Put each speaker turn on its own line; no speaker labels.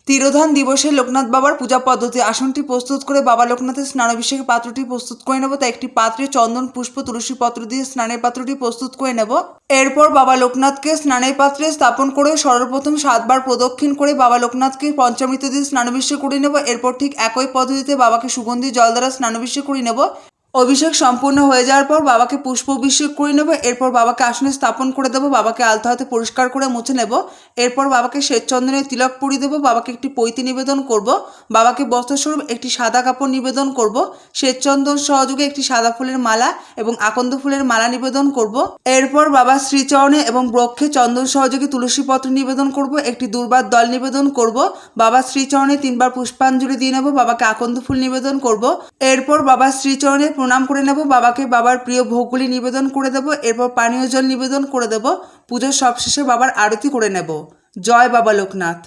তিরোধান দিবসে লোকনাথ বাবার পূজা পদ্ধতি। আসনটি প্রস্তুত করে বাবা লোকনাথের স্নানাভিষেকের পাত্রটি প্রস্তুত করে নেব। তাই একটি পাত্রে চন্দন, পুষ্প, তুলসী পত্র দিয়ে স্নানের পাত্রটি প্রস্তুত করে নেব। এরপর বাবা লোকনাথকে স্নানের পাত্রে স্থাপন করে সর্বপ্রথম 7 বার প্রদক্ষিণ করে বাবা লোকনাথকে পঞ্চামৃত দিয়ে স্নানাভিষেক করে নেব। এরপর ঠিক একই পদ্ধতিতে বাবাকে সুগন্ধি জল দ্বারা স্নানাভিষেক করে নেব। অভিষেক সম্পূর্ণ হয়ে যাওয়ার পর বাবাকে পুষ্প অভিষেক করে নেব। এরপর বাবাকে আসনে স্থাপন করে দেবো। বাবাকে আলতা হাতে পরিষ্কার করে মুছে নেব। এরপর বাবাকে শ্বেতচন্দনের তিলক পরিয়ে দেবো। বাবাকে একটি পৈতি নিবেদন করব। বাবাকে বস্ত্রস্বরূপ একটি সাদা কাপড় নিবেদন করব। শ্বেতচন্দন সহযোগে একটি সাদা ফুলের মালা এবং আকন্দ ফুলের মালা নিবেদন করব। এরপর বাবার শ্রীচরণে এবং বক্ষে চন্দন সহযোগে তুলসী পত্র নিবেদন করব। একটি দুর্বার দল নিবেদন করব। বাবার শ্রীচরণে 3 বার পুষ্পাঞ্জলি দিয়ে নেব। বাবাকে আকন্দ ফুল নিবেদন করব। এরপর বাবার শ্রীচরণে প্রণাম করে নেব। বাবাকে বাবার প্রিয় ভোগগুলি নিবেদন করে দেব। এরপর পানীয় জল নিবেদন করে দেব। পুজোর সবশেষে বাবার আরতি করে নেব। জয় বাবা লোকনাথ।